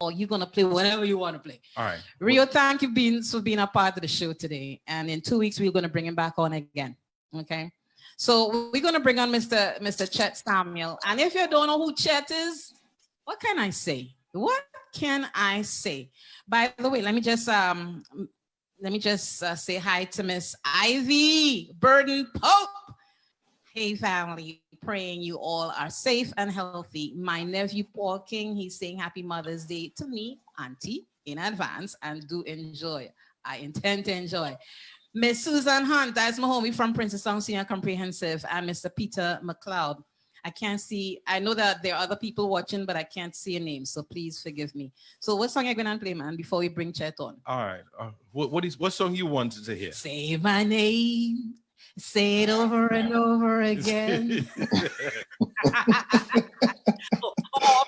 or you're going to play whatever you want to play. All right. Rio, thank you for being a part of the show today. And in 2 weeks, we're going to bring him back on again. Okay. So we're going to bring on Mr. Chet Samuel. And if you don't know who Chet is, what can I say? What can I say? By the way, let me just say hi to Miss Ivy Burden Pope. Hey, family, praying you all are safe and healthy. My nephew, Paul King, he's saying Happy Mother's Day to me, Auntie, in advance, and do enjoy. I intend to enjoy. Miss Susan Hunt, that's my homie from Princess Sound Senior Comprehensive, and Mr. Peter McLeod. I can't see, I know that there are other people watching, but I can't see a name, so please forgive me. So what song are you going to play, man, before we bring Chet on? All right. What song you wanted to hear? Say my name. Say it over and over again.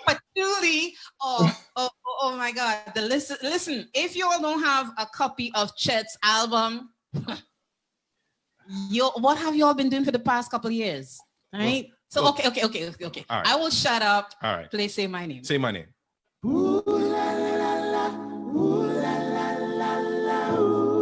Patchouli. Oh my God. Listen, if you all don't have a copy of Chet's album, what have you all been doing for the past couple of years? Right? So okay. All right. I will shut up. All right. Please say my name. Say my name. Ooh la la la la. Ooh la la la la. Ooh.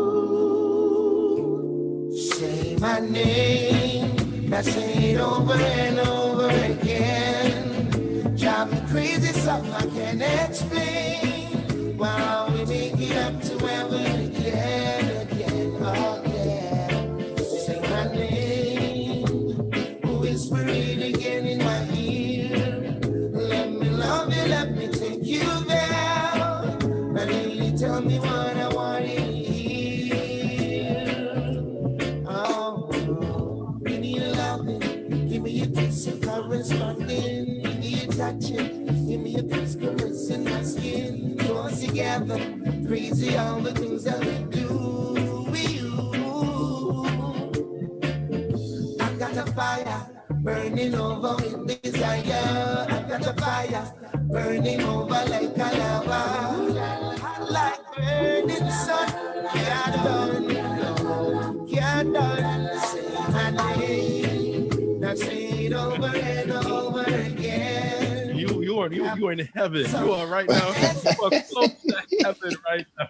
Say my name. I say it over and over again. Drive me crazy, something I can't explain. While we make it up to heaven again. Oh yeah. Say my name. Whisper it again in my ear. Let me love you, let me take you there. Really tell me what I want to hear. Oh, give me your loving, give me your kiss and corresponding, give me your touching, give me your kiss caressing my skin. Close together, crazy all the things that we do with you. I got a fire burning over with desire. I got a fire burning over like a lava, like burning sun. Can't done, can't done. Say my name, now say it over and over again. You are in heaven. You are right now. You are close to heaven right now.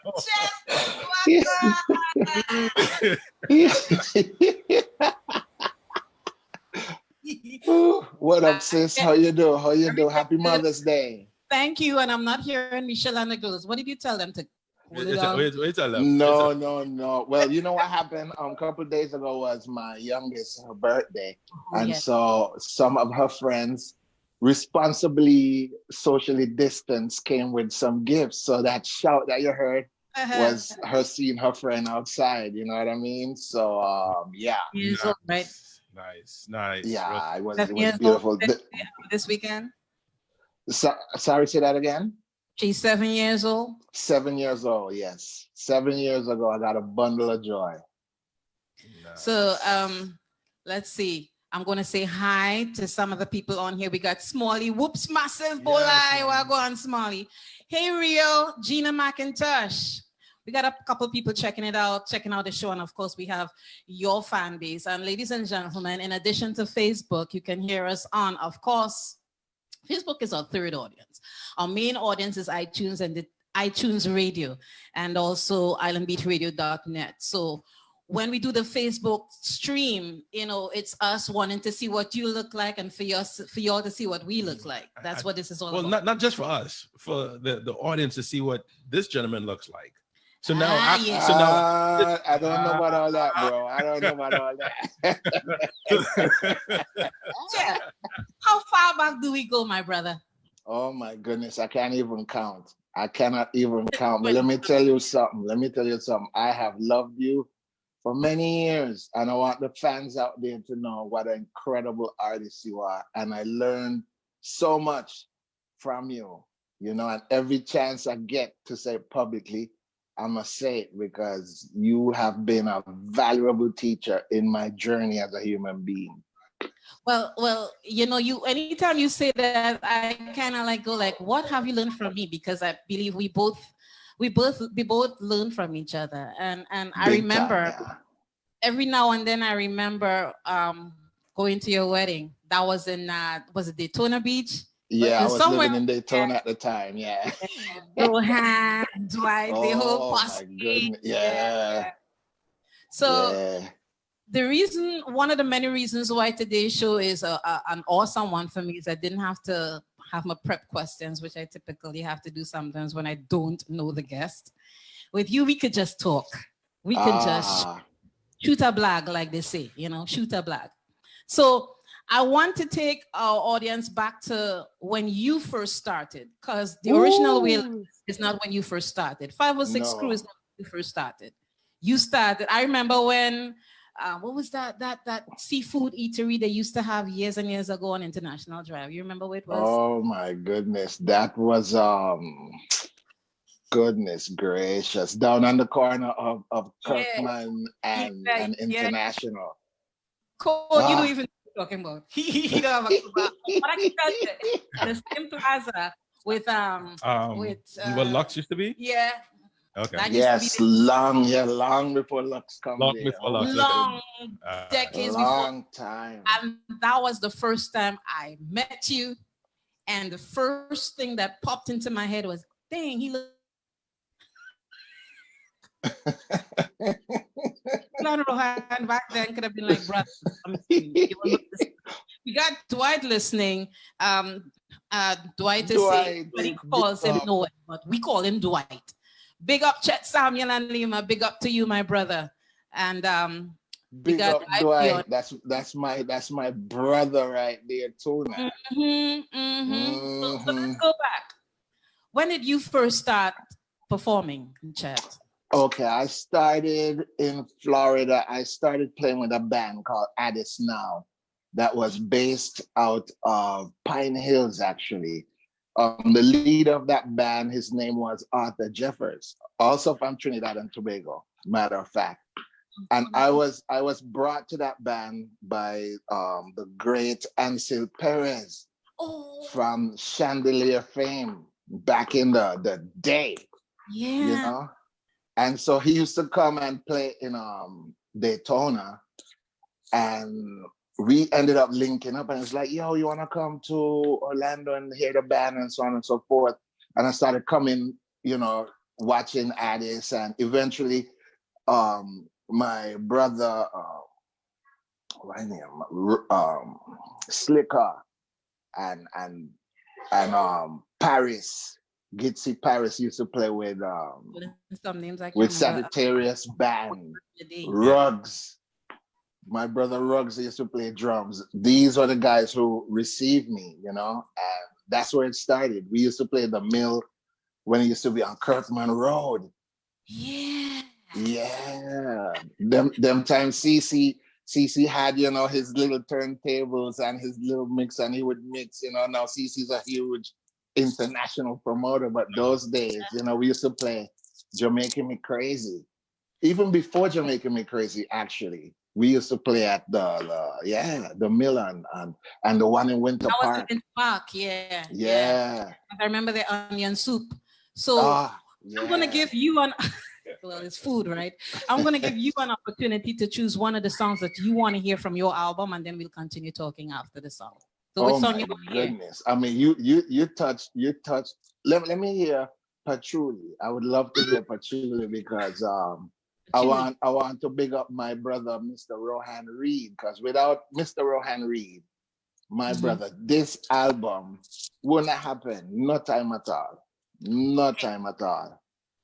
What up, sis? How you do? How you do? Happy Mother's Day. Thank you. And I'm not hearing Michelle and the girls. What did you tell them to? No. Well, you know what happened? A couple of days ago was my youngest, her birthday. And so some of her friends responsibly socially distanced came with some gifts. So that shout that you heard was her seeing her friend outside. You know what I mean? So yeah. Nice. Yeah, it was beautiful. This weekend? Sorry, say that again? She's 7 years old? 7 years old, yes. 7 years ago, I got a bundle of joy. Nice. So let's see. I'm going to say hi to some of the people on here. We got Smalley. Whoops, massive bolai. Well, go on, Smalley. Hey, Rio, Gina McIntosh. We got a couple of people checking out the show. And of course, we have your fan base. And ladies and gentlemen, in addition to Facebook, you can hear us on, of course, Facebook is our third audience. Our main audience is iTunes and the iTunes Radio, and also islandbeatradio.net. So when we do the Facebook stream, it's us wanting to see what you look like and for y'all to see what we look like. That's what this is all about. Well, not just for us, for the audience to see what this gentleman looks like. So now, I don't know about all that, bro. I don't know about all that. Yeah. How far back do we go, my brother? Oh my goodness, I can't even count. I cannot even count. But let me tell you something. I have loved you for many years, and I want the fans out there to know what an incredible artist you are. And I learned so much from you, and every chance I get to say it publicly, I must say it, because you have been a valuable teacher in my journey as a human being. Well, you anytime you say that, I kind of go what have you learned from me? Because I believe we both learn from each other. And I remember every now and then I remember going to your wedding. That was in was it Daytona Beach? Yeah, I was somewhere living in Daytona at the time. Yeah. Rohan, Dwight, the whole Oh posse. my goodness. Yeah. So Yeah. one of the many reasons why today's show is an awesome one for me is I didn't have to have my prep questions, which I typically have to do sometimes when I don't know the guest. With you, we could just talk. We can just shoot a blag, like they say, shoot a blag. So I want to take our audience back to when you first started, because the original Wailers is not when you first started. 506 Crew is not when you first started. You started, I remember when, what was that seafood eatery they used to have years and years ago on International Drive? You remember what it was? Oh my goodness. That was goodness gracious. Down on the corner of Kirkman and International. Cole, you don't even know what you're talking about. He don't have a clue. But I can tell you, the same plaza with what Lux used to be? Yeah. Okay. Yes, long before Lux come Long there. before Lux. Long decades long before. time. And that was the first time I met you. And the first thing that popped into my head was, dang, he looked. Rohan back then could have been like, brother. We got Dwight listening. Dwight is saying, he calls him Noah, but we call him Dwight. Big up Chet Samuel and Lima. Big up to you, my brother. And big up Dwight. That's my brother right there too now. So let's go back. When did you first start performing, Chet? Okay, I started in Florida. I started playing with a band called Addis Now that was based out of Pine Hills, actually. The leader of that band, his name was Arthur Jeffers, also from Trinidad and Tobago, matter of fact. And I was brought to that band by the great Ansel Perez from Chandelier fame back in the day. Yeah. You know? And so he used to come and play in Daytona, and we ended up linking up, and it's like, yo, you want to come to Orlando and hear the band and so on and so forth. And I started coming, watching Addis, and eventually my brother, Slicker and Paris, Gitsy Paris used to play with some names with Sagittarius band, Ruggs. My brother Ruggs used to play drums. These are the guys who received me, and that's where it started. We used to play the Mill when it used to be on Kirkman Road. Yeah. Yeah. Them times CC had, his little turntables and his little mix, and he would mix, now CC's a huge international promoter, but those days, we used to play Jamaican Me Crazy. Even before Jamaican Me Crazy, actually, we used to play at the Mill and the one in Winter Park. In Park, yeah. Yeah. I remember the onion soup. So I'm gonna give you well, it's food, right? I'm gonna give you an opportunity to choose one of the songs that you want to hear from your album, and then we'll continue talking after the song. So which song you want to hear? I mean, you touched. Let me hear Patchouli. I would love to hear Patchouli because I want to big up my brother, Mr. Rohan Reed, because without Mr. Rohan Reed, my brother, this album wouldn't happen. No time at all. No time at all.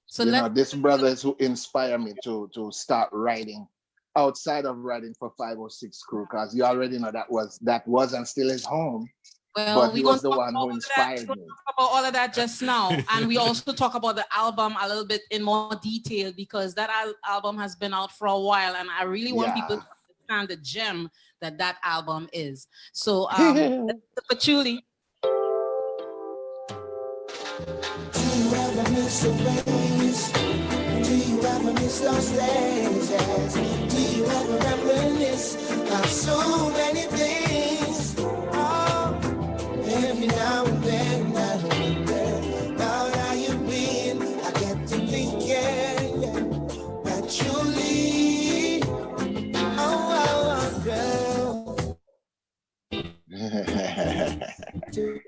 So this brother is who inspired me to start writing outside of writing for 506 Crew, because you already know that was and still is home. Well, but he was the one who inspired me. Talk about all of that just now, and we also talk about the album a little bit in more detail, because that album has been out for a while, and I really want people to understand the gem that album is. So, Patchouli. Do you ever miss the ways? Do you ever miss those days? Yes. Do you ever reminisce of so many things? Oh, every now and then I wonder about how you've been. I get to thinking that you leave. Oh, girl. Do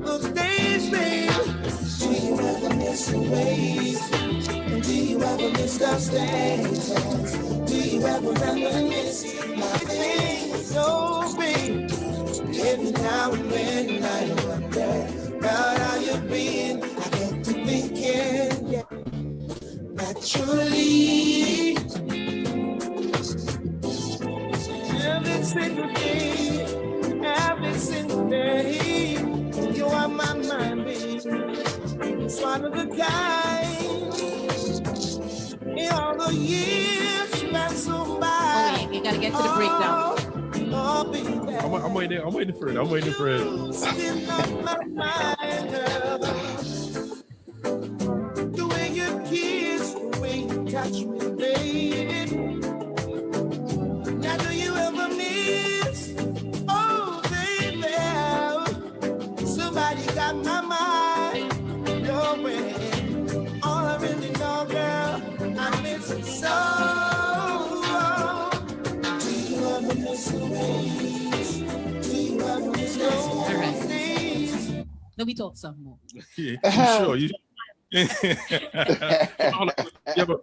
those days, babe? Do you ever miss the ways? And do you ever miss those days? Do you ever reminisce my things? Oh, babe. Every now and then I wonder about how you've been. I get to thinking, yeah, naturally. Every single day, you are my mind, baby. It's one of the kind. In all the years pass so by. Oh, you gotta get to the breakdown. Oh, baby. I'm waiting for it. Still on my mind, girl. The way you kiss, the way you touch me, baby. Now do you ever miss? Oh, baby, somebody got my mind. Your way, all I really know, girl, I miss it so. Do you ever miss the ways? Do you ever miss those days? Let me talk some more. Yeah, you sure? You have a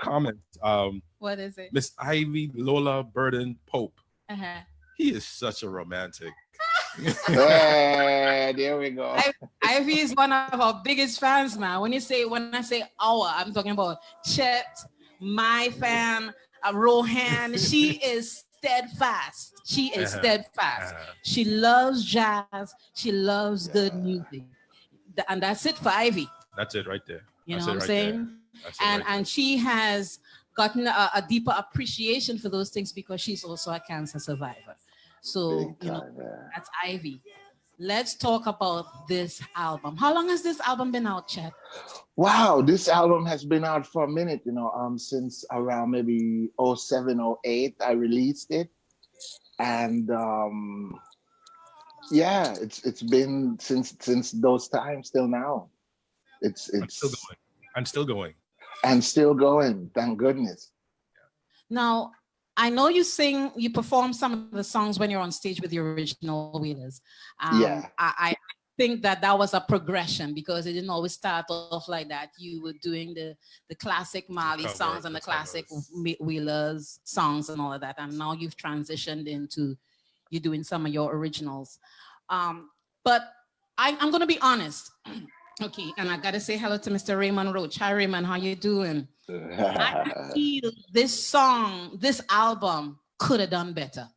comment. What is it? Miss Ivy Lola Burden Pope. Uh-huh. He is such a romantic. There we go. Ivy is one of our biggest fans, man. When I say our, I'm talking about Chet, my fan, Rohan. She is steadfast. She is steadfast. She loves jazz. She loves good music. And that's it for Ivy. That's it right there. You know That's what I'm right saying? there. And she has gotten a deeper appreciation for those things because she's also a cancer survivor. So, Big time, yeah. that's Ivy. Let's talk about this album. How long has this album been out, Chet? Wow, this album has been out for a minute, since around maybe 07, 08, I released it. And yeah, it's been since those times till now. It's still going. And still going, thank goodness. Now, I know you perform some of the songs when you're on stage with the original Wailers. Yeah. I think that was a progression because it didn't always start off like that. You were doing the classic Marley songs and the classic Wailers songs and all of that. And now you've transitioned into you're doing some of your originals. But I'm going to be honest. Okay, and I got to say hello to Mr. Raymond Roach. Hi, Raymond, how you doing? I feel this album could have done better.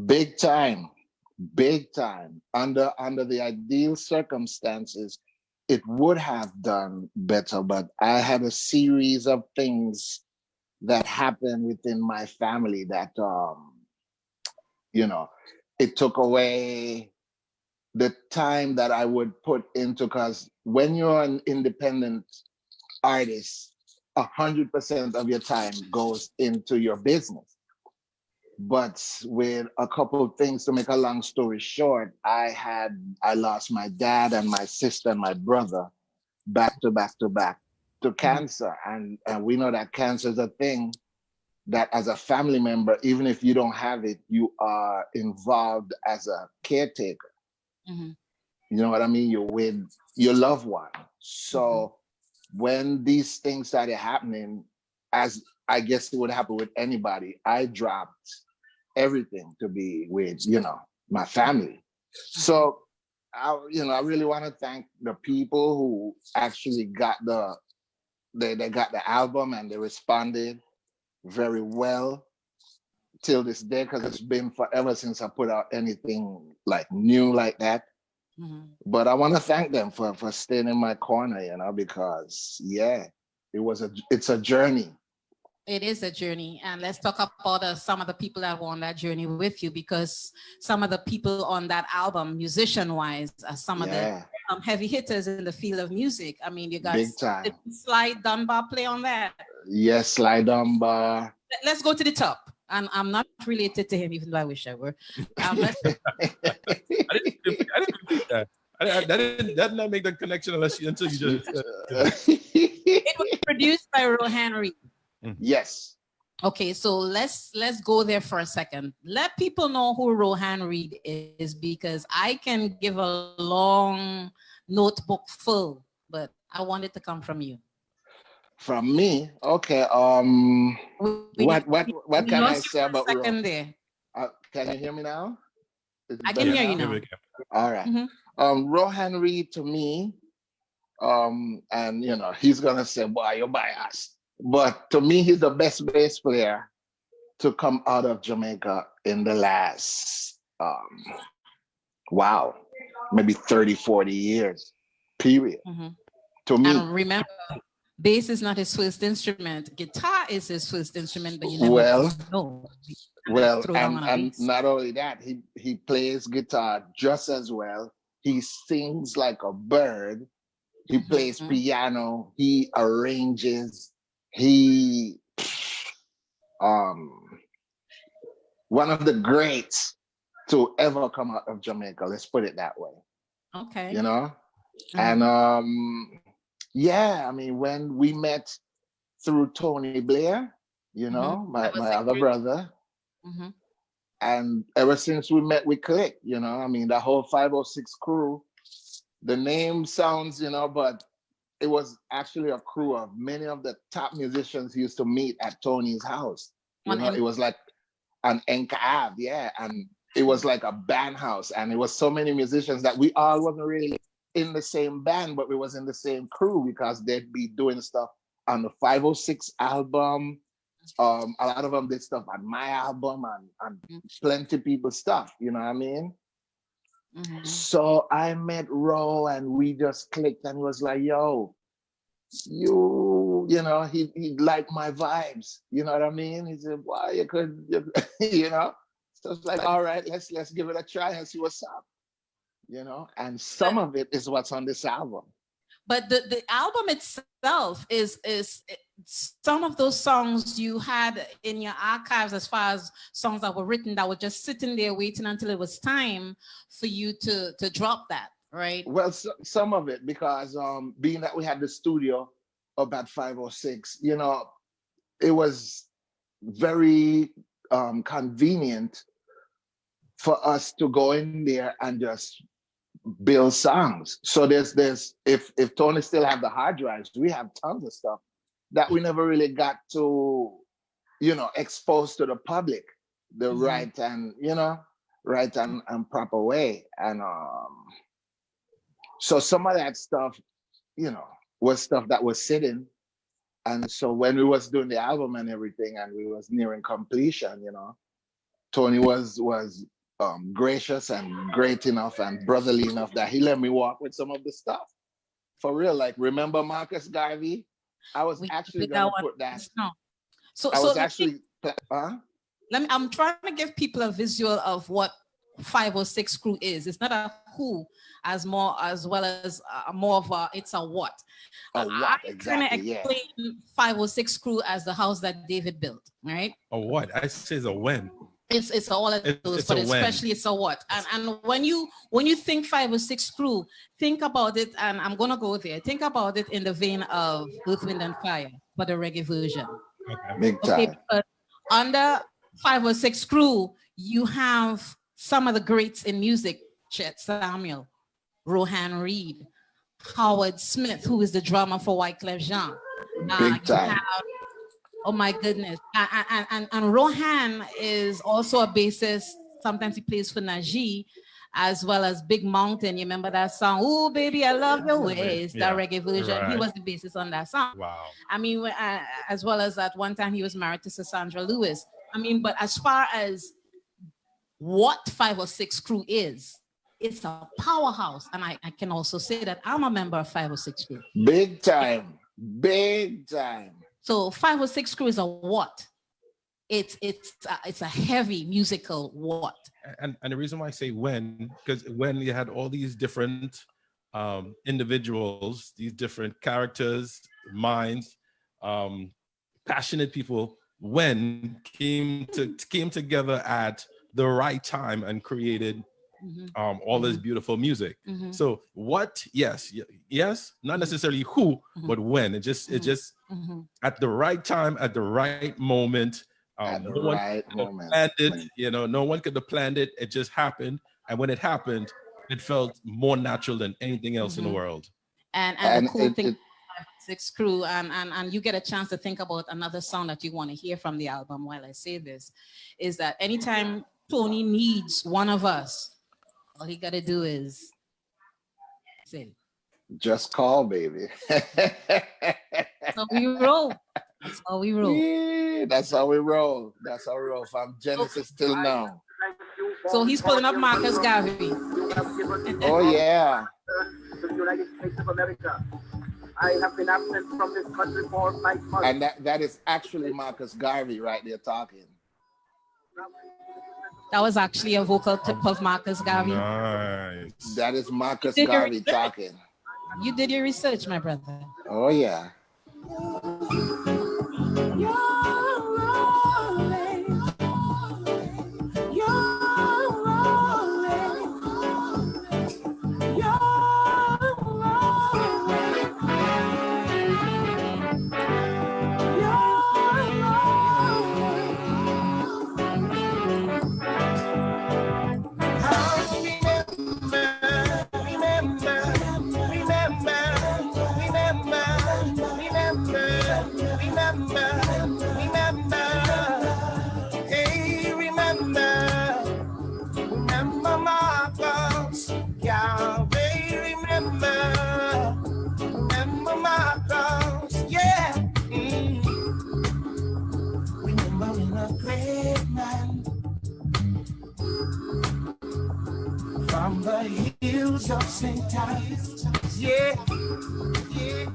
Big time. Under the ideal circumstances, it would have done better, but I had a series of things that happened within my family that, it took away the time that I would put into, because when you're an independent artist, 100% of your time goes into your business. But with a couple of things, to make a long story short, I lost my dad and my sister and my brother back to cancer. And we know that cancer is a thing that as a family member, even if you don't have it, you are involved as a caretaker. Mm-hmm. You know what I mean? You're with your loved one. So when these things started happening, as I guess it would happen with anybody, I dropped everything to be with, my family. So, I really want to thank the people who actually got they got the album and they responded very well till this day, because it's been forever since I put out anything like new like that. Mm-hmm. But I want to thank them for staying in my corner, because it's a journey. It is a journey, and let's talk about some of the people that were on that journey with you, because some of the people on that album, musician-wise, are some of the heavy hitters in the field of music. I mean, you got Sly Dunbar play on that. Yes, Sly Dunbar. Let's go to the top. And I'm not related to him, even though I wish I were. I didn't think that. That did not make the connection until you just. It was produced by Rohan Reed. Yes. Okay, so let's go there for a second. Let people know who Rohan Reed is, because I can give a long notebook full, but I want it to come from you. From me, okay. We What can I lost you say for a about Ro? second there. Can you hear me now? Is I it can better Yeah, hear you now? now. maybe we can. All right. Mhm. Rohan Reed to me, and he's gonna say, "Boy, you're biased," but to me, he's the best bass player to come out of Jamaica in the last, wow, maybe 30, 40 years. Period. Mhm. To me, And remember, bass is not his first instrument. Guitar is his first instrument, but you never well, know. well, Throw down and on a and bass. not only that, he plays guitar just as well. He sings like a bird. He plays Mhm. piano. He arranges. He um one of the greats to ever come out of Jamaica. Let's put it that way. Okay. You know, and Mhm. yeah, I mean, when we met through Tony Blair, Mhm. my That was my a other great. brother, Mhm. and ever since we met, we clicked. I mean, the whole 506 crew. The name sounds, but it was actually a crew of many of the top musicians used to meet at Tony's house. On It was like an Enka Ave, yeah, and it was like a band house, and it was so many musicians that we all wasn't really in the same band, but we was in the same crew because they'd be doing stuff on the 506 album. A lot of them did stuff on my album and plenty people stuff. You know what I mean? Mhm. So I met Ro and we just clicked and was like, yo, he liked my vibes. You know what I mean? He said, well, you know. So it's like, all right, let's give it a try and see what's up. And some of it is what's on this album. But the album itself is some of those songs you had in your archives, as far as songs that were written that were just sitting there waiting until it was time for you to drop that, right? Well, some of it, because being that we had the studio up at 506, it was very convenient for us to go in there and just build songs. So there's if Tony still have the hard drives, we have tons of stuff that we never really got to, expose to the public the right and proper way. And so some of that stuff, was stuff that was sitting. And so when we was doing the album and everything, and we was nearing completion, Tony was gracious and great enough and brotherly enough that he let me walk with some of the stuff. For real, like, remember Marcus Garvey? I was We actually that gonna one. put that. No. So I so was let me, actually, I'm trying to give people a visual of what 506 crew is. It's not a who, as well as more of a, it's a what. a I what kind of exactly? Yeah. explain 506 crew as the house that David built, right? A what? I say it's a when. It's all of those, It's but a when. especially it's a what. And when you think 506 crew, think about it, and I'm gonna go there. Think about it in the vein of Earth, Wind, and Fire, but the reggae version. Okay. Big Okay, time. because under 506 crew, you have some of the greats in music: Chet Samuel, Rohan Reed, Howard Smith, who is the drummer for Wyclef Jean. Big You time. have, oh my goodness, and Rohan is also a bassist. Sometimes he plays for Najee, as well as Big Mountain. You remember that song? "Ooh, baby, I love your ways." That Yeah. reggae version. He Right. was the bassist on that song. Wow. I mean, as well as at one time he was married to Sandra Lewis. I mean, but as far as what 506 crew is, it's a powerhouse. And I can also say that I'm a member of 506 crew. Big time. Big time. So 506 crew is a what? It's a heavy musical what? And the reason why I say when, because when you had all these different individuals, these different characters, minds, passionate people, when came together at the right time and created all this beautiful music. So what? Yes, not necessarily who, but when. It just at the right time, at the right moment, At the No one right could have moment. planned it, you know, no one could have planned it. It just happened. And when it happened, it felt more natural than anything else in the world. And the cool thing, Six Crew, and you get a chance to think about another song that you want to hear from the album while I say this, is that anytime Tony needs one of us, all he got to do is say, just call, baby. so we roll. That's how we roll. Yeah, that's how we roll. That's how we roll from Genesis till now. So he's pulling up Marcus Garvey. Oh yeah. To the United States of America. I have been absent from this country for 5 months. And that is actually Marcus Garvey right there talking. That was actually a vocal tip of Marcus Garvey. Nice. That is Marcus Garvey talking. You did your research, my brother. Oh yeah. From the hills of St. Thomas, yeah, yeah.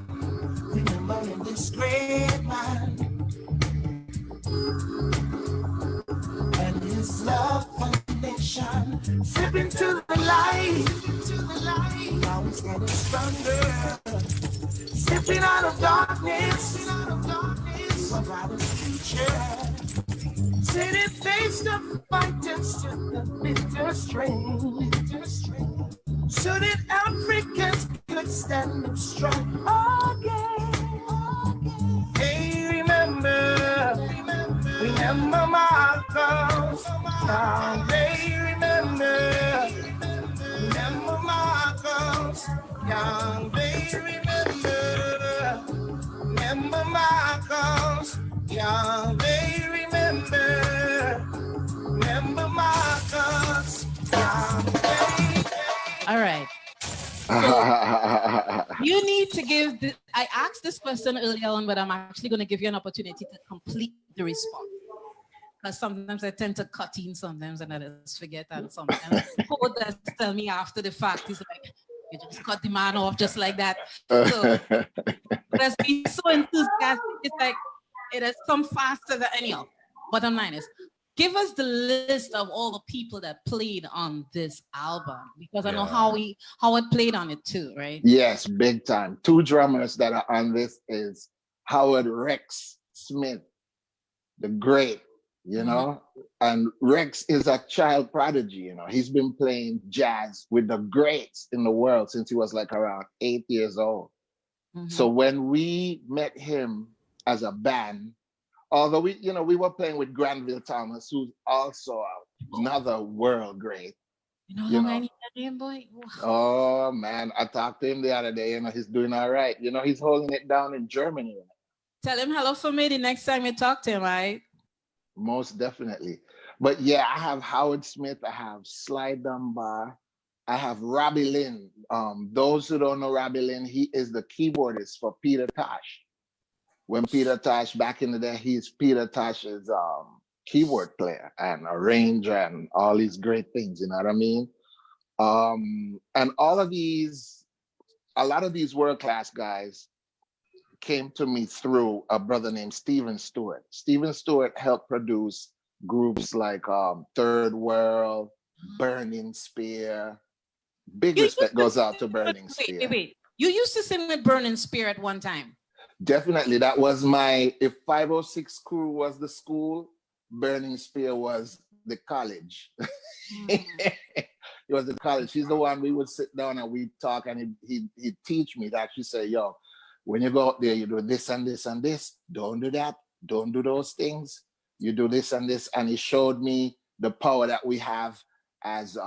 Remembering this great man and his love foundation. Sipping to the light, now he's getting stronger. Stepping out of darkness, for brighter future. Sitting face to fight and still the bitter strain. So that Africans could stand up strong again. Hey, remember Marcos. Now they remember Marcos. Young they remember Marcos. Young they remember Marcos. All right. So you need to give this. I asked this question earlier on, but I'm actually going to give you an opportunity to complete the response. Because sometimes I tend to cut in sometimes and I just forget, and sometimes people that tell me after the fact is like, you just cut the man off just like that. So that's been so enthusiastic. It's like it has come faster than anyhow. Bottom line is, give us the list of all the people that played on this album, because I know how it played on it too, right? Yes, big time. Two drummers that are on this is Howard Rex Smith, the great, you know, and Rex is a child prodigy, you know. He's been playing jazz with the greats in the world since he was like around 8 years old. So when we met him as a band, although we were playing with Granville Thomas, who's also another world great. You know how long I need that name, boy? Oh man, I talked to him the other day. You know, he's doing all right. You know, he's holding it down in Germany. Tell him hello for me the next time you talk to him, right? Most definitely. But yeah, I have Howard Smith. I have Sly Dunbar. I have Robbie Lynn. Those who don't know Robbie Lynn, he is the keyboardist for Peter Tosh. When Peter Tosh, back in the day, he's Peter Tosh's keyboard player and arranger and all these great things, you know what I mean? And a lot of these world-class guys came to me through a brother named Stephen Stewart. Stephen Stewart helped produce groups like Third World, Burning Spear. Big respect goes out to Burning Spear. Wait. You used to sing with Burning Spear at one time. Definitely. That was if 506 Crew was the school, Burning Spear was the college. It was the college. He's the one we would sit down and we'd talk, and he'd teach me that. He said, yo, when you go out there, you do this and this and this. Don't do that. Don't do those things. you do this and this. And he showed me the power that we have as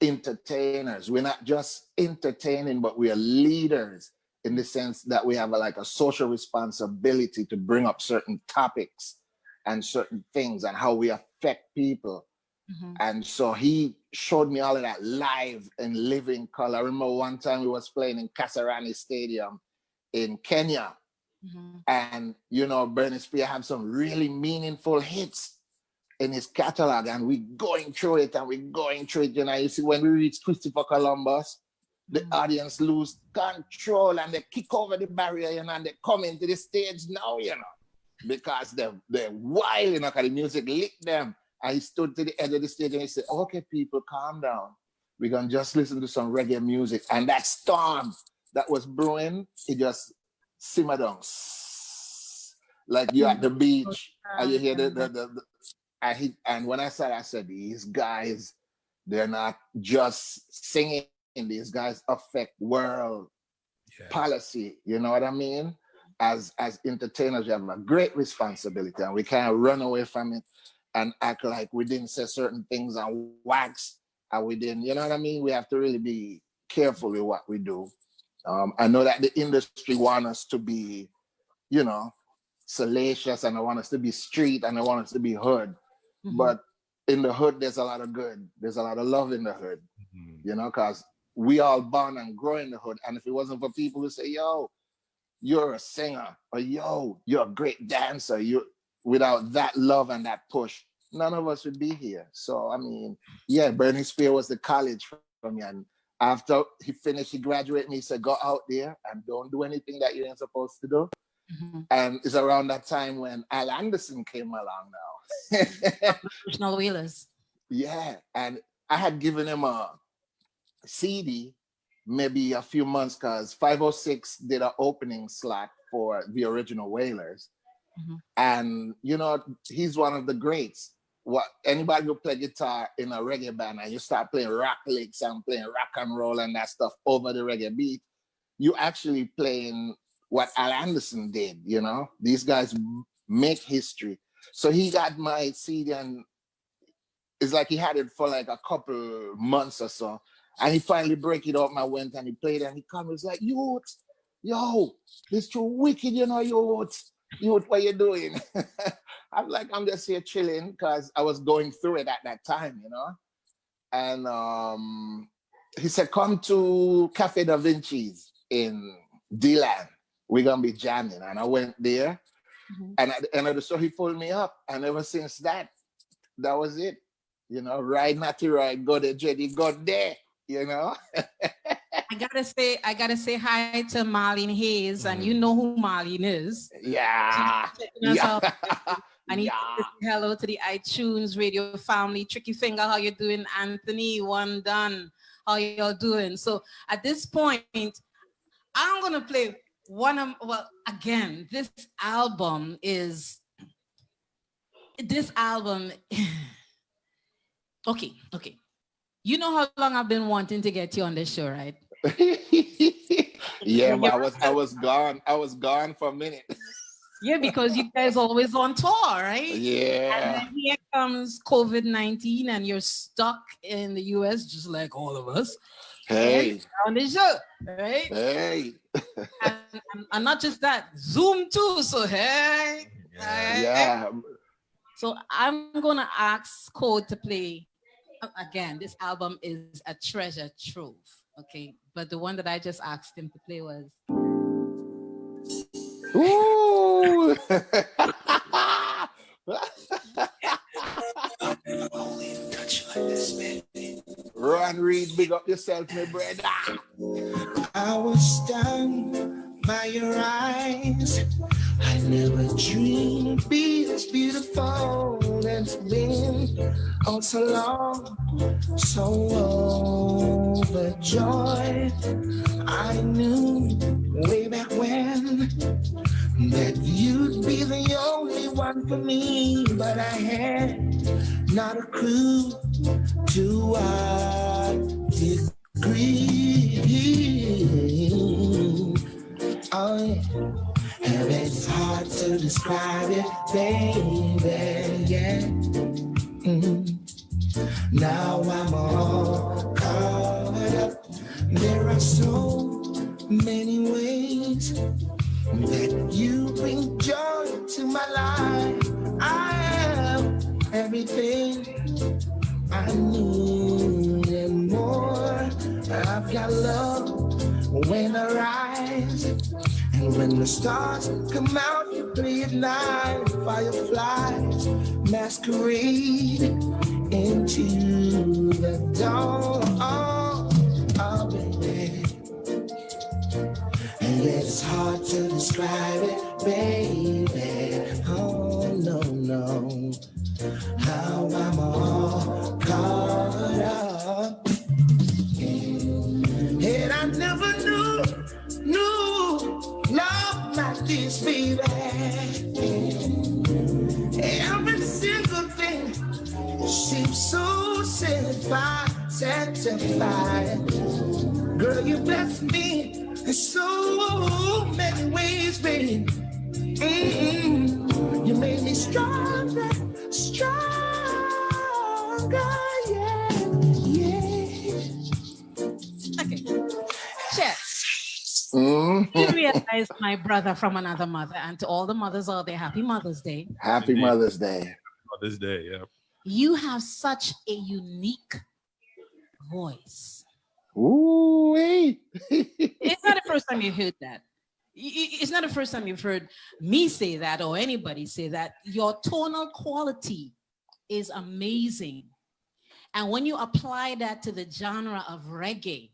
entertainers. We're not just entertaining, but we are leaders in the sense that we have a social responsibility to bring up certain topics and certain things and how we affect people. Mm-hmm. And so he showed me all of that live and living color. I remember one time we was playing in Kasarani Stadium in Kenya. Mm-hmm. And, Bernie Spear had some really meaningful hits in his catalog, and we're going through it. You see, when we reach Christopher Columbus, the audience lose control and they kick over the barrier, and they come into the stage now, because they're wild, because the music licked them. And he stood to the edge of the stage and he said, okay, people, calm down. We're going to just listen to some reggae music. And that storm that was brewing, it just simmered down. Like you're at the beach and you hear and when I said, these guys, they're not just singing. These guys affect world policy. You know what I mean? As entertainers, we have a great responsibility, and we can't run away from it and act like we didn't say certain things and wax, and we didn't. You know what I mean? We have to really be careful with what we do. I know that the industry wants us to be, salacious, and I want us to be street, and I want us to be hood. Mm-hmm. But in the hood, there's a lot of good. There's a lot of love in the hood, because we all born and grow in the hood. And if it wasn't for people who say, yo, you're a singer, or yo, you're a great dancer, without that love and that push, none of us would be here. So, I mean, Bernie Spear was the college for me. And after he finished, he graduated me, he said, go out there and don't do anything that you ain't supposed to do. Mm-hmm. And it's around that time when Al Anderson came along now. Original Wailers. Yeah, and I had given him a CD maybe a few months, because 506 did an opening slot for the original Wailers. Mm-hmm. And, he's one of the greats. Anybody who play guitar in a reggae band and you start playing rock licks and playing rock and roll and that stuff over the reggae beat, you actually playing what Al Anderson did, These guys make history. So he got my CD, and it's like he had it for like a couple months or so. And he finally break it up, and I went and he played, and he come, he was like, yo, this too wicked, youth, what you doing? I'm like, I'm just here chilling, because I was going through it at that time, And he said, come to Cafe Da Vinci's in D-Land. We're going to be jamming. And I went there. Mm-hmm. And at the end of the show, he pulled me up. And ever since that was it. Ride natty ride, go there, Jetty, go there, I gotta say hi to Marlene Hayes, and you know who Marlene is. Yeah. I need to say hello to the iTunes radio family. Tricky Finger, how you doing? Anthony, One Done, how y'all doing? So at this point, I'm gonna play again, this album. Okay. You know how long I've been wanting to get you on this show, right? Yeah, but I was gone for a minute. Yeah, because you guys always on tour, right? Yeah. And then here comes COVID-19 and you're stuck in the US just like all of us. Hey. On the show, right? Hey. and not just that, Zoom too, so hey. Yeah. So I'm gonna ask Code to play. Again, this album is a treasure trove, okay? But the one that I just asked him to play was... Ooh! Ron Reed, big up yourself, my brother. I was stunned by your eyes. I never dreamed it'd be as beautiful as it's been. Oh, so long, so overjoyed. I knew way back when that you'd be the only one for me, but I had not a clue to what degree. Oh, yeah. And it's hard to to describe it, baby, yeah. Now I'm all caught up. There are so many ways that you bring joy to my life. I have everything I need and more. I've got love when I rise, and when the stars come out, you play at night. Fireflies masquerade into the dawn. Oh, baby. And it's hard to describe it, baby. Oh, no. How I'm all caught up. And I never knew love like this, baby. Every single thing seems so satisfied. Girl, you bless me in so many ways, baby. You made me stronger, yeah. Okay. Chet, Mm. you realize my brother from another mother, and to all the mothers out there, happy Mother's Day. Happy Mother's Day. Mother's Day, yeah. You have such a unique voice. Ooh, hey. It's not the first time you've heard that. It's not the first time you've heard me say that or anybody say that. Your tonal quality is amazing. And when you apply that to the genre of reggae,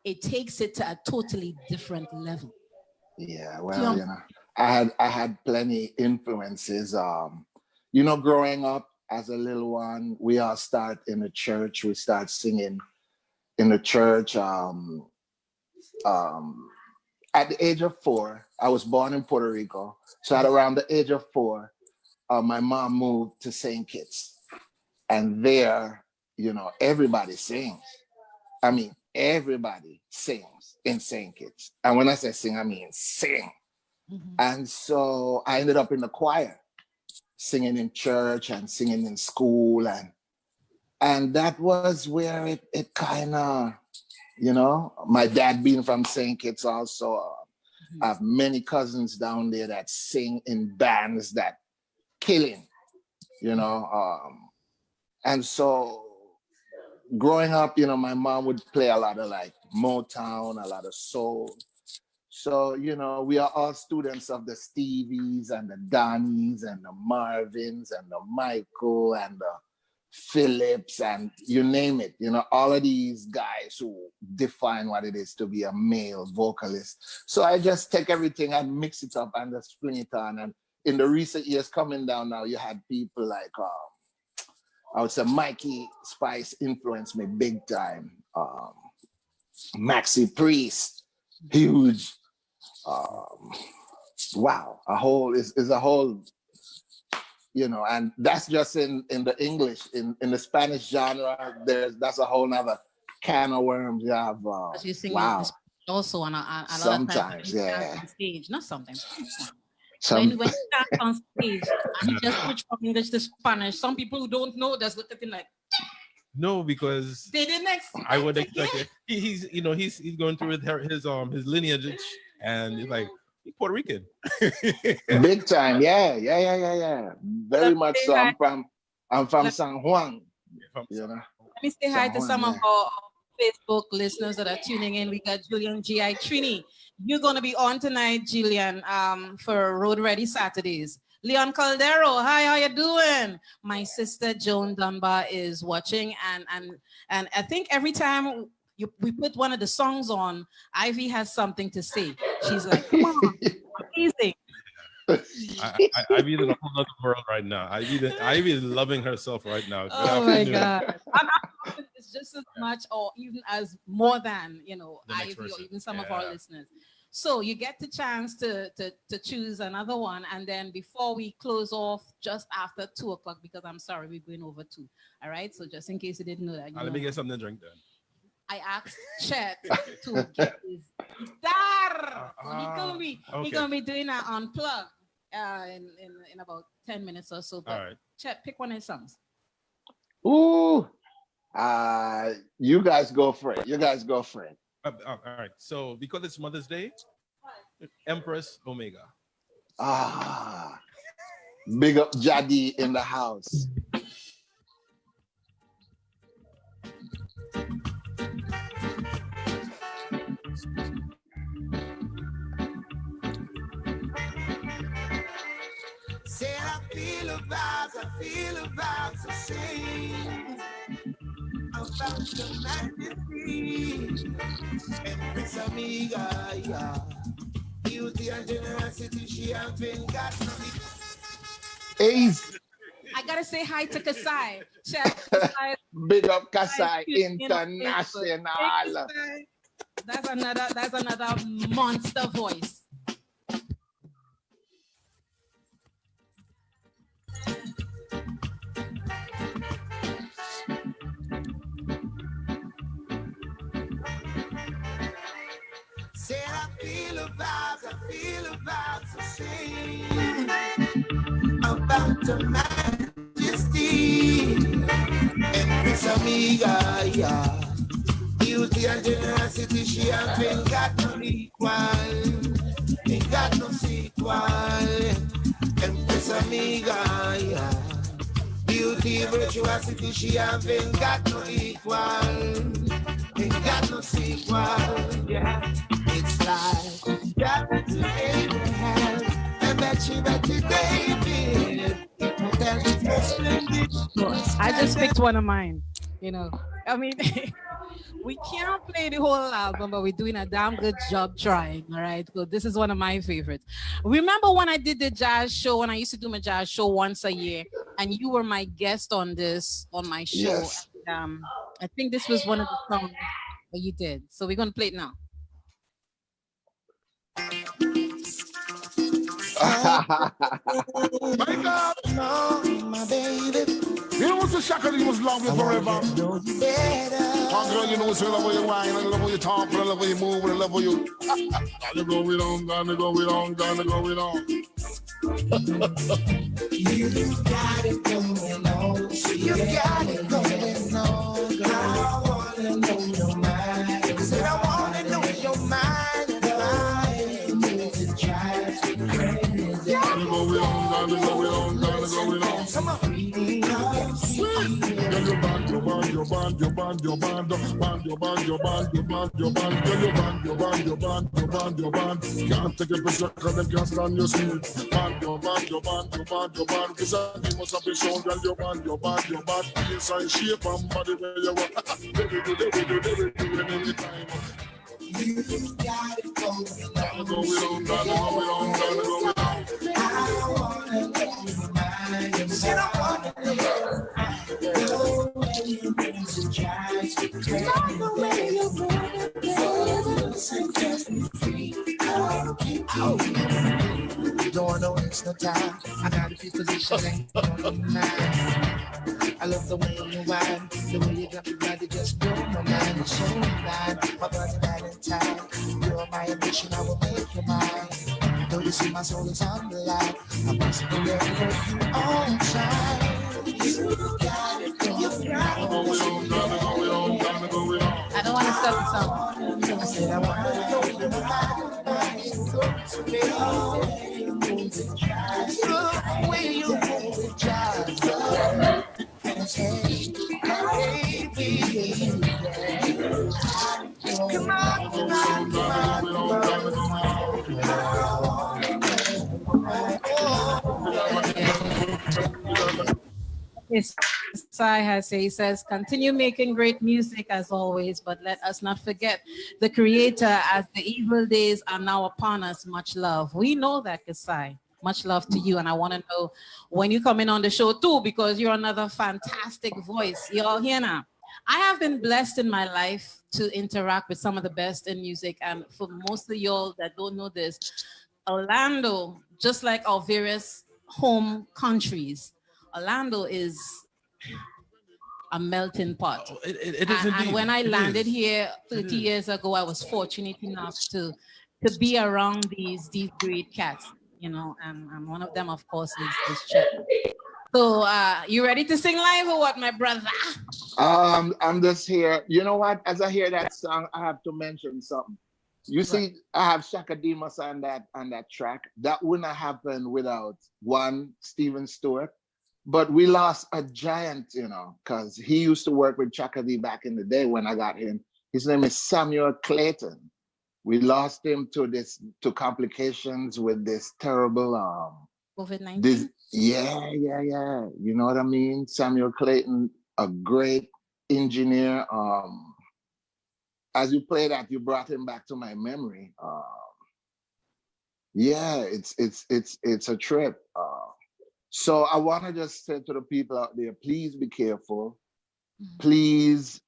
it takes it to a totally different level. Yeah, well, you know, I had plenty influences. Growing up as a little one, we all start in the church. We start singing in the church. At the age of 4, I was born in Puerto Rico. So at around the age of 4, my mom moved to St. Kitts. And there, everybody sings. I mean, everybody sings in St. Kitts. And when I say sing, I mean sing. Mm-hmm. And so I ended up in the choir, singing in church and singing in school. And that was where it kind of, my dad being from St. Kitts also, I have many cousins down there that sing in bands that killing, and so growing up, my mom would play a lot of like Motown, a lot of soul. So, we are all students of the Stevies and the Donnies and the Marvins and the Michael and the Phillips and you name it, all of these guys who define what it is to be a male vocalist. So I just take everything and mix it up and just fling it on. And in the recent years coming down now, you had people like, I would say Mikey Spice influenced me big time. Maxi Priest, huge. Wow, is a whole, and that's just in the English. In the Spanish genre, that's a whole nother can of worms. You have you sing wow. Also on a Sometimes, yeah. On stage, not sometimes. When you stand on stage and you just switch from English to Spanish, some people who don't know just look at him like. No, because they didn't expect. I would expect it. He's going through his lineage, and he's like. Puerto Rican. Big time, yeah. Very much so. I'm from San Juan. Let me say hi to some of our Facebook listeners that are tuning in. We got Julian G.I. Trini. You're gonna be on tonight, Julian, for Road Ready Saturdays. Leon Caldero, hi, how you doing? My sister Joan Dunbar is watching, and I think every time we put one of the songs on, Ivy has something to say. She's like, come on, amazing. Ivy's in a whole other world right now. Ivy is loving herself right now. Oh my God. It's just as much or even as more than, Ivy or even some of our listeners. So you get the chance to choose another one. And then before we close off, just after 2:00, because I'm sorry, we're going over 2. All right. So just in case you didn't know that. Let me get something to drink then. I asked Chet to get his guitar. He's gonna be doing an unplug. in about 10 minutes or so. But All right. Chet, pick one of his songs. Ooh, you guys go for it. You guys go for it. All right. So because it's Mother's Day, Empress Omega. Big up Jadi in the house. Say I feel about to sing about the majesty and Prince Amiga, yeah. Beauty and generosity, she have been got me. Ace, I gotta say hi to Kasai. Chet, Kasai. big up Kasai Kasai. International. That's another monster voice. Say I feel about to sing about the majesty and Prince Amiga, yeah. Beauty and generosity, she have been got no equal, ain't got no sequel. And Prince Amiga, yeah. Beauty, virtuosity, she have been got no equal, ain't got no sequel, yeah. It's like Jared to Abraham, and Betty David. I just picked one of mine. You know, I mean, we can't play the whole album, but we're doing a damn good job trying. All right, so this is one of my favorites. Remember when I did the jazz show? When I used to do my jazz show once a year, and you were my guest on my show. Yes. And, I think this was one of the songs that you did. So we're gonna play it now. My God, no, my baby. You know what's the shackle you must love you forever? Know you better. Oh, girl, you know what's I love how you whine, I love how you talk, I love how you move, I love how you. Gotta go with on, gotta go with on, gotta go with on. You got it going on. You got it going on. Girl, I wanna know your mind. Said I wanna know your mind. Gotta go with on, gotta go with on, gotta go with on. Come on. Girl, you band, you band, you band, you band, you band, band, you band, you band, you band, you band. Girl, you band, you band, you band, you band, you band. Can't take a picture 'cause them can't stand your speed. Band, you band, you band, you band, you band. 'Cause you must have been shown, girl, you band, you band, you band. Inside shape and body where you want. Anytime. You got it going on. Gotta go with on, gotta go with on, gotta go with on. I wanna know your mind. Said I wanna know your mind. The way you move and drive me crazy. The way you move and set me free. I'll keep you. Don't waste no time. I got a few positions on your mind. I love the way you whine, the way you got me ready, just blow my mind. It's so fine, my body Valentine. You're my ambition, I will make you mine. Though you see my soul is on the line, I must be there for you all time. You got it, you got it. I don't want to stop the song. I said I want to know your mind. The way you move and drive. Hey, baby. Come on, come on, Yes, he says, continue making great music as always, but let us not forget the creator as the evil days are now upon us. Much love. We know that, Kasai. Much love to you. And I want to know when you come in on the show too, because you're another fantastic voice. You all here now. I have been blessed in my life to interact with some of the best in music. And for most of y'all that don't know this, Orlando, just like our various home countries, Orlando is a melting pot. Oh, it is indeed. And when I landed here 30 years ago, I was fortunate enough to be around these great cats. you know, and one of them, of course, is Chet. So, you ready to sing live or what, my brother? I'm just here. You know what? As I hear that song, I have to mention something. You What? see, I have Shaka Demus on that track. That wouldn't have happened without one Stephen Stewart. But we lost a giant, you know, because he used to work with Chaka D back in the day when I got him. His name is Samuel Clayton. We lost him to complications with this terrible COVID-19? this yeah. You know what I mean? Samuel Clayton, a great engineer. As you play that, you brought him back to my memory. Yeah, it's a trip. So I want to just say to the people out there, please be careful. Please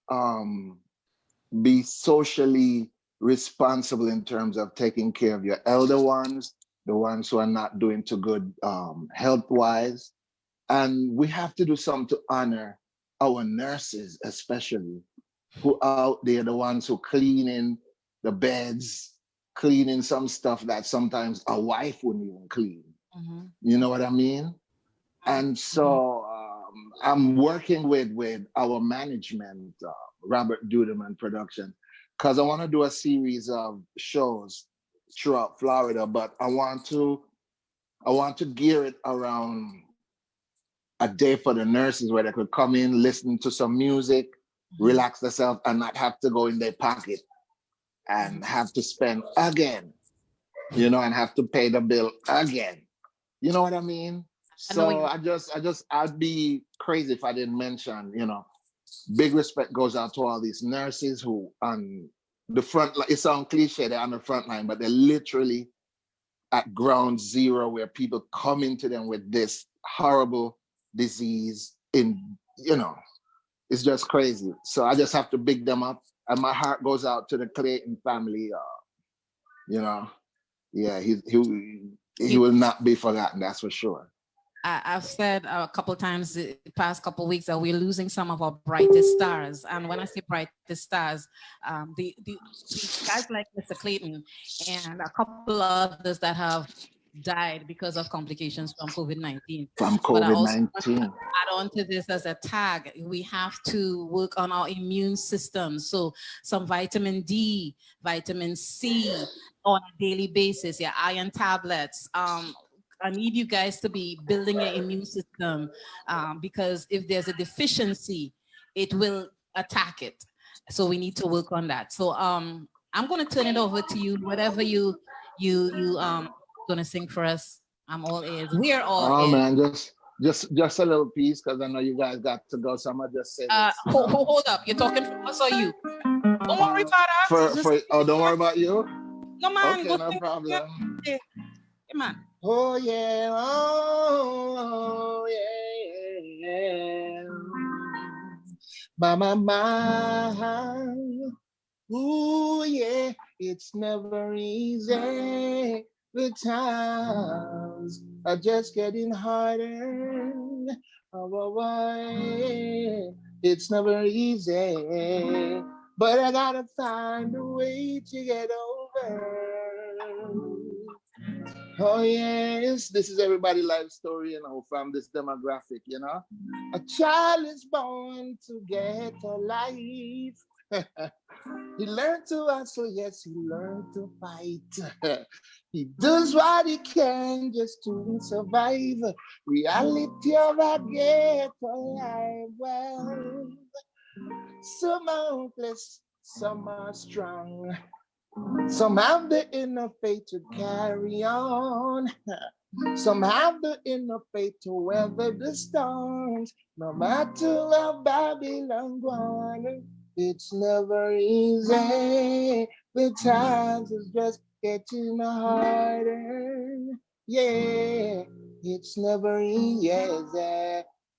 be socially responsible in terms of taking care of your elder ones, the ones who are not doing too good health-wise. And we have to do something to honor our nurses, especially, who out there, the ones who cleaning the beds, cleaning some stuff that sometimes a wife wouldn't even clean. You know what I mean? And so I'm working with our management, Robert Dudeman Production, because I want to do a series of shows throughout Florida, but I want to gear it around a day for the nurses where they could come in, listen to some music, relax themselves, and not have to go in their pocket and have to spend again, you know, and have to pay the bill again. You know what I mean? So I'd be crazy if I didn't mention, you know, big respect goes out to all these nurses who on the front line. It sounds cliche, they're on the front line, but they're literally at ground zero where people come into them with this horrible disease you know, it's just crazy. So I just have to big them up. And my heart goes out to the Clayton family. You know, yeah, he will not be forgotten, that's for sure. I've said a couple times the past couple weeks that we're losing some of our brightest stars. And when I say brightest stars, the guys like Mr. Clayton and a couple of others that have died because of complications from COVID-19. From But I also want to COVID-19. add on to this as a tag. We have to work on our immune system. So some vitamin D, vitamin C on a daily basis, yeah, iron tablets. I need you guys to be building your immune system because if there's a deficiency, it will attack it. So we need to work on that. So I'm going to turn it over to you. Whatever you going to sing for us, I'm all ears. We are all ears. Man, just a little piece because I know you guys got to go. So I'm gonna just say this. Hold up. You're talking for us or you? Don't worry about us. Don't worry about you. No man. Okay, no problem. Yeah, man. Oh yeah, oh yeah. My. Ooh yeah, it's never easy. The times are just getting harder. Oh, it's never easy. But I gotta find a way to get over. Oh yes, this is everybody's life story, you know, from this demographic, you know. A child is born to get a life. He learned to hustle, yes, he learned to fight. He does what he can just to survive. Reality of a ghetto life. Well, some are hopeless, some are strong. Some have the inner faith to carry on. Some have the inner faith to weather the storms. No matter how Babylon gone, it's never easy. The times is just getting harder. Yeah, it's never easy.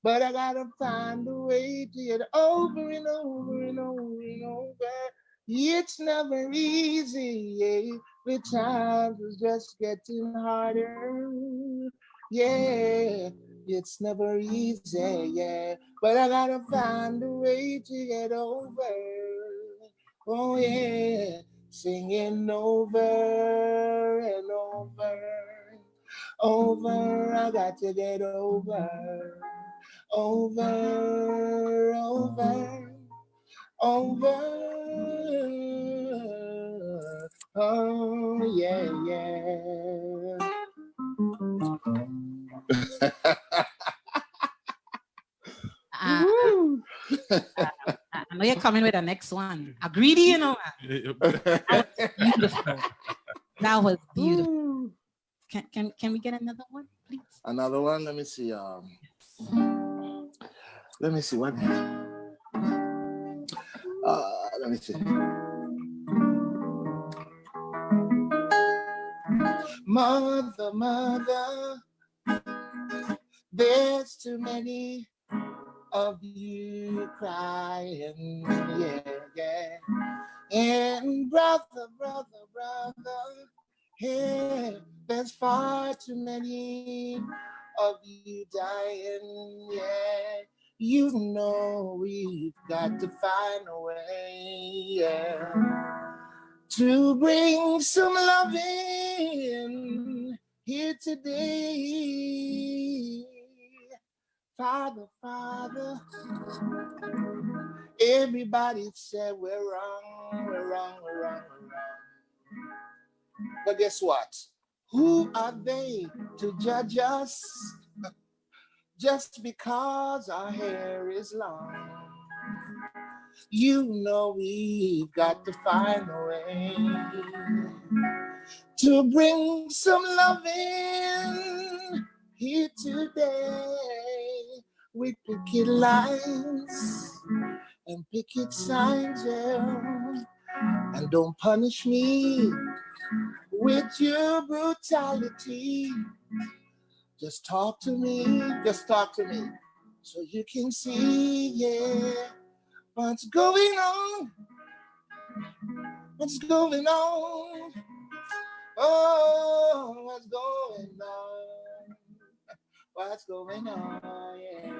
But I gotta find a way to get over and over and over and over. It's never easy, yeah. The times is just getting harder. Yeah, it's never easy, yeah. But I gotta find a way to get over. Oh yeah, singing over and over. over, I got to get over, over, over. Oh, yeah, yeah. I know you're coming with the next one. A greedy, you know. That was beautiful. That was beautiful. Can we get another one, please? Another one. Let me see. Let me see what. Let me see. Mother, mother, there's too many of you crying, yeah, yeah. And brother, brother, brother, yeah, there's far too many of you dying, yeah. You know we've got to find a way, yeah, to bring some love in here today. Father, Father, everybody said we're wrong, we're wrong, we're wrong, we're wrong. But guess what? Who are they to judge us just because our hair is long? You know we've got to find a way to bring some love in here today with picket lines and picket signs, yeah. And don't punish me with your brutality. Just talk to me, so you can see, yeah, what's going on, what's going on, oh, what's going on, what's going on, yeah.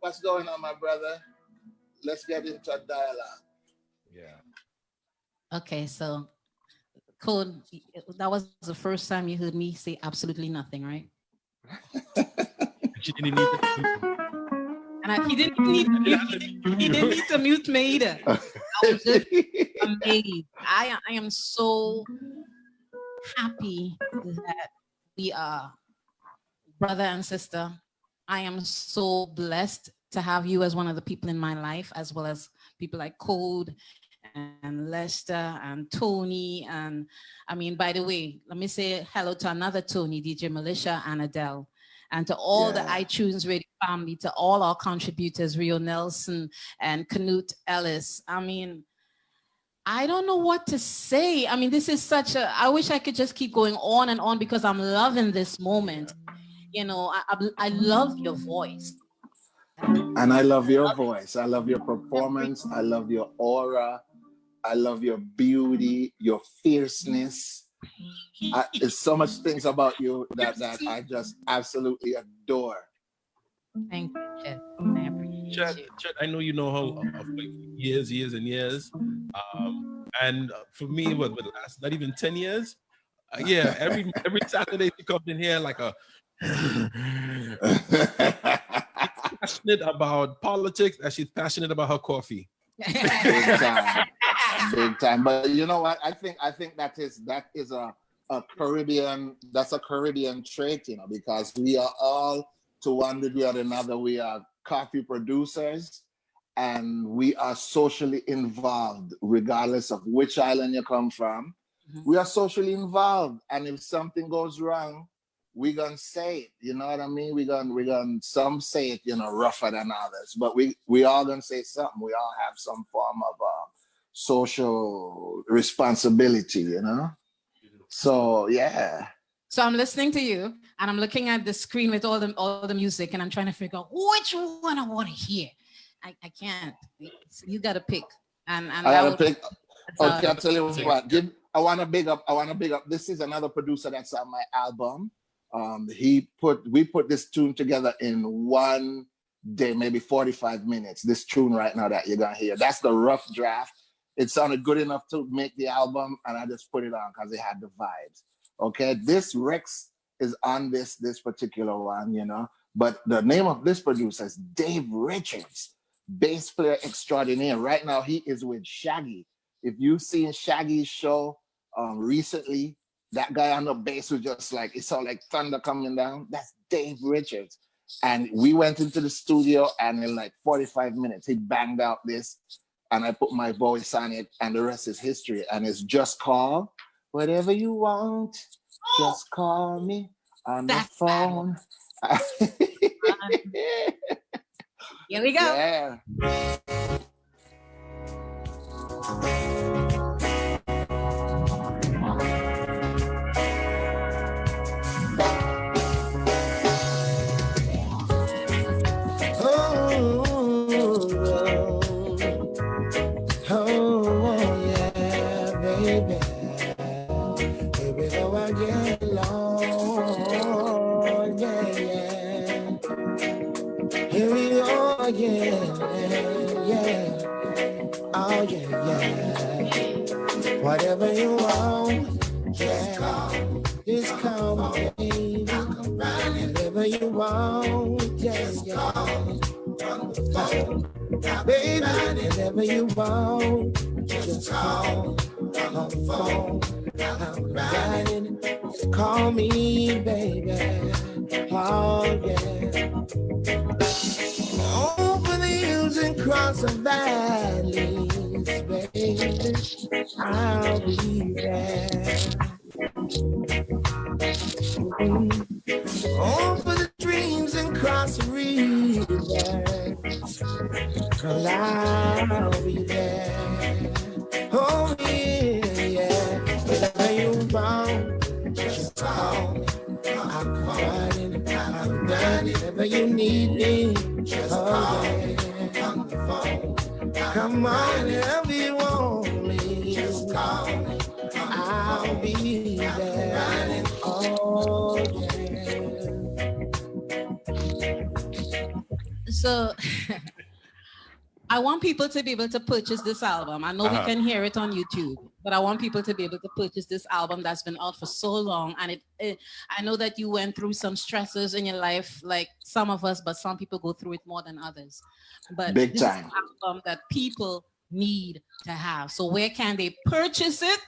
What's going on, my brother? Let's get into a dialogue. Yeah. Okay, so Code, that was the first time you heard me say absolutely nothing, right? She didn't need to. And he didn't need to mute me either. I was just amazed. I am so happy that we are brother and sister. I am so blessed to have you as one of the people in my life, as well as people like Code and Lester and Tony. And I mean, by the way, let me say hello to another Tony, DJ Militia and Adele. And to all the iTunes Radio family, to all our contributors, Rio Nelson and Knut Ellis. I mean, I don't know what to say. I mean, this is such a, I wish I could just keep going on and on because I'm loving this moment. You know, I love your voice. And I love your voice. I love your performance. I love your aura. I love your beauty, your fierceness. There's so much things about you that I just absolutely adore. Thank you, Chet. I appreciate you. Chet, I know you know her for years and years. And for me, what would last not even 10 years? Yeah, every Saturday she comes in here like a passionate about politics and she's passionate about her coffee. Big time. But you know what? I think that is a Caribbean, that's a Caribbean trait, you know, because we are all, to one degree or another, we are coffee producers and we are socially involved, regardless of which island you come from. Mm-hmm. We are socially involved, and if something goes wrong, we gonna say it. You know what I mean? We gonna some say it, you know, rougher than others, but we all gonna say something. We all have some form of social responsibility, you know. So yeah. So I'm listening to you, and I'm looking at the screen with all the music, and I'm trying to figure out which one I want to hear. I can't. So you got to pick. And I gotta pick. Okay, I'll tell you what. I want to big up. This is another producer that's on my album. We put this tune together in one maybe 45 minutes. This tune right now that you're gonna hear, that's the rough draft. It sounded good enough to make the album, and I just put it on because it had the vibes. Okay, this Rex is on this particular one, you know. But the name of this producer is Dave Richards, bass player extraordinaire. Right now, he is with Shaggy. If you've seen Shaggy's show recently, that guy on the bass was just like, it sounded like thunder coming down. That's Dave Richards. And we went into the studio, and in like 45 minutes, he banged out this, and I put my voice on it, and the rest is history. And it's just call whatever you want. Just call me on the phone. Here we go. Yeah. Whatever you want, just call me, baby. Whatever you want, just call on the phone, baby. Whatever you want, just call on the phone. I'm riding, just call me, baby. Oh yeah. Over the hills and across the valleys, baby, I'll be there. Over the streams and cross the rivers, 'cause I'll be there. Oh yeah. Whatever you want, just call me. I'm riding, I'm ready. Whenever you need me, just call me on the phone. Come on, whenever you want me, just call me. I'll be there. Oh yeah. So I want people to be able to purchase this album. I know we can hear it on YouTube, but I want people to be able to purchase this album that's been out for so long. And I know that you went through some stresses in your life, like some of us, but some people go through it more than others. But Big this time. is an album that people need to have. So where can they purchase it?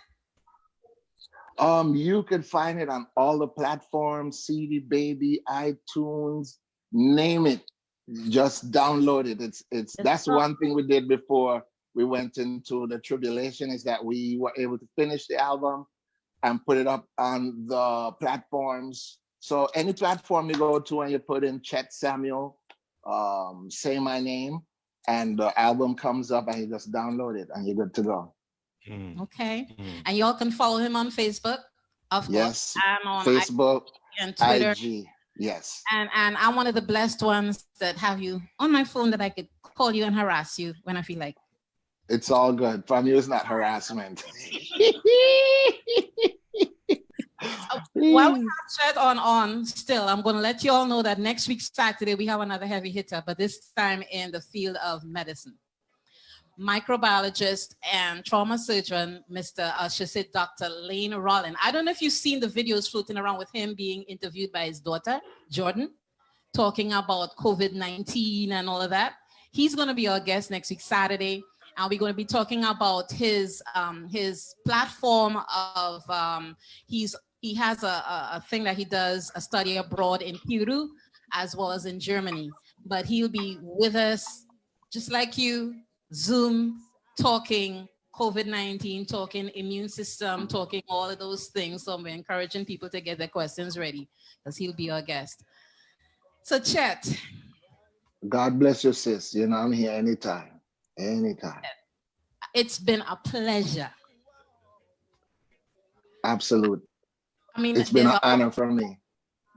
You can find it on all the platforms, CD Baby, iTunes, name it. Just download it. That's one thing we did before we went into the tribulation, is that we were able to finish the album and put it up on the platforms. So any platform you go to and you put in Chet Samuel, say my name, and the album comes up, and you just download it and you're good to go. Okay. And y'all can follow him on Facebook, of Yes. course, and on Facebook, and Twitter. IG. Yes. And I'm one of the blessed ones that have you on my phone that I could call you and harass you when I feel like. It's all good. From you, it's not harassment. While we have Chet on still, I'm going to let you all know that next week, Saturday, we have another heavy hitter, but this time in the field of medicine. Microbiologist and trauma surgeon, Dr. Lane Rollin. I don't know if you've seen the videos floating around with him being interviewed by his daughter, Jordan, talking about COVID-19 and all of that. He's going to be our guest next week, Saturday. And we're going to be talking about his platform of, he has a thing that he does, a study abroad in Peru, as well as in Germany. But he'll be with us, just like you, Zoom, talking COVID-19, talking immune system, talking all of those things. So we're encouraging people to get their questions ready, because he'll be our guest. So Chet. God bless you, sis. You know, I'm here anytime. Anytime. It's been a pleasure. Absolute. I mean, it's been an honor for me.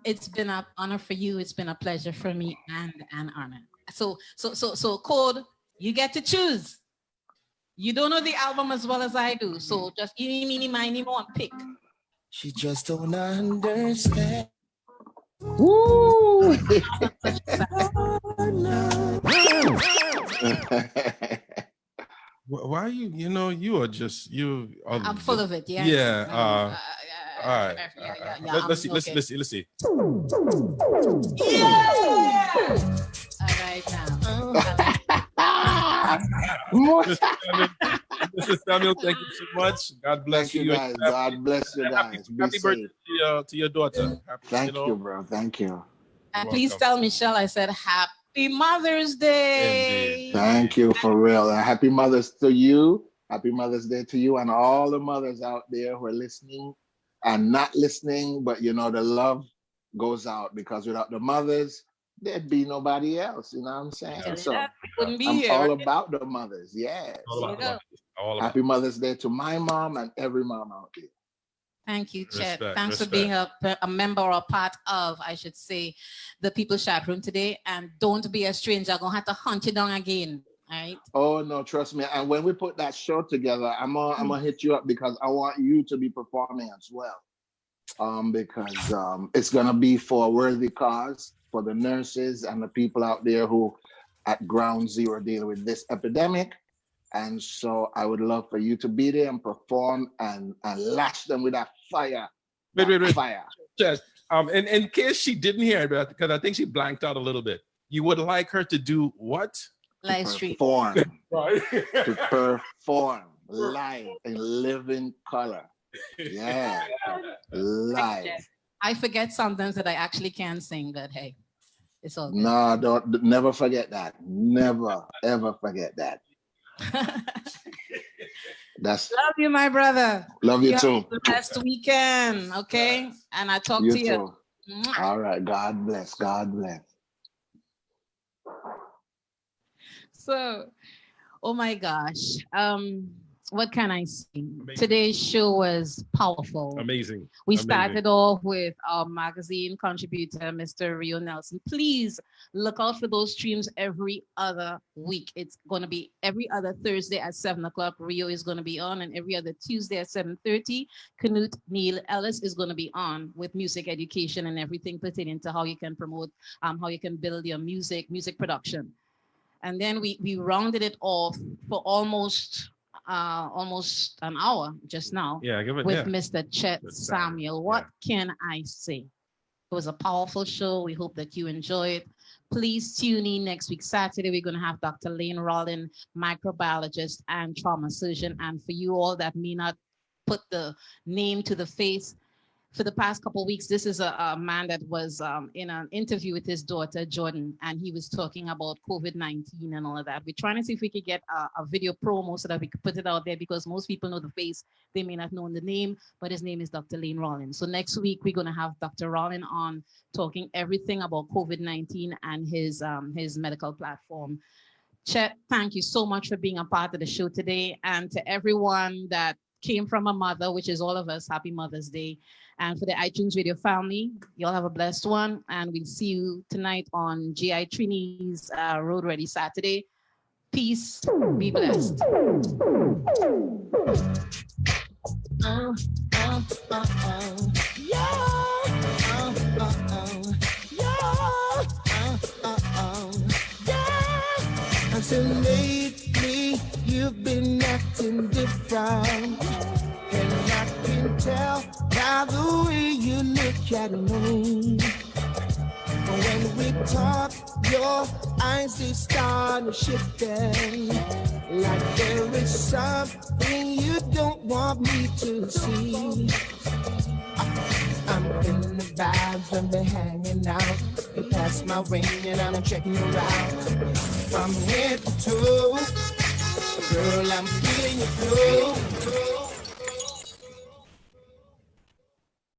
It's been an honor for you. It's been a pleasure for me, and an honor. So Code, you get to choose. You don't know the album as well as I do, so just eeny, meeny, miny, moe, and pick. She just don't understand. Woo! Why are you? You know, you are just you. Are I'm full of it. Yeah. Yeah. All All right. Let's see. Let's see. Let's see. Yeah. All right now. Mr. Samuel, thank you so much. God bless Thank you guys. God bless you guys. Be Happy birthday safe. to your daughter. Thank you, bro. Thank you. And please tell Michelle I said Happy Mother's Day. Indeed. Thank you for real. And happy Mother's to you. Happy Mother's Day to you and all the mothers out there who are listening and not listening, but you know, the love goes out because without the mothers, there'd be nobody else. You know what I'm saying? Yeah. So Wouldn't be I'm here. all about the mothers. Yes. Happy Mother's Day to my mom and every mom out there. Thank you, Chet. Respect, Thanks for being a member or a part of, I should say, the People's Chat Room today. And don't be a stranger. I'm going to have to hunt you down again. All right? Oh, no, trust me. And when we put that show together, I'm gonna hit you up because I want you to be performing as well. Because it's going to be for a worthy cause for the nurses and the people out there who at ground zero deal with this epidemic. And so I would love for you to be there and perform and lash them with that fire. Wait. Fire. Just, in case she didn't hear it, because I think she blanked out a little bit. You would like her to do what? Live stream. Perform. Right. To perform live in living color. Yeah. Live. I forget sometimes that I actually can sing, but hey, it's all good. No, never forget that. Never, ever forget that. That's Love you, my brother. love you too. Have the best weekend, okay? And I talk You to you. too. All right. God bless. God bless. So, oh my gosh. What can I say? Amazing. Today's show was powerful. Amazing. We started off with our magazine contributor, Mr. Rio Nelson. Please look out for those streams every other week. It's going to be every other Thursday at 7 o'clock. Rio is going to be on, and every other Tuesday at 7:30, Knut Neil Ellis is going to be on with music education and everything pertaining to how you can promote, how you can build your music production. And then we rounded it off for almost an hour just now with Mr. Chet Samuel. What can I say? It was a powerful show. We hope that you enjoy it. Please tune in next week, Saturday. We're going to have Dr. Lane Rollin, microbiologist and trauma surgeon. And for you all that may not put the name to the face, for the past couple of weeks, this is a man that was in an interview with his daughter, Jordan, and he was talking about COVID-19 and all of that. We're trying to see if we could get a video promo so that we could put it out there because most people know the face. They may not know the name, but his name is Dr. Lane Rollin. So next week, we're going to have Dr. Rollin on talking everything about COVID-19 and his medical platform. Chet, thank you so much for being a part of the show today. And to everyone that came from a mother, which is all of us, happy Mother's Day. And for the iTunes Radio family, y'all have a blessed one. And we'll see you tonight on GI Trini's Road Ready Saturday. Peace. Be blessed. Until lately, you've been acting different. And I can tell by the way you look at me. When we talk, your eyes, they start shifting. Like there is something you don't want me to see. I'm in the vibes and we're hanging out. You pass my ring and I'm checking you out. From head to toe, girl, I'm feeling you flow.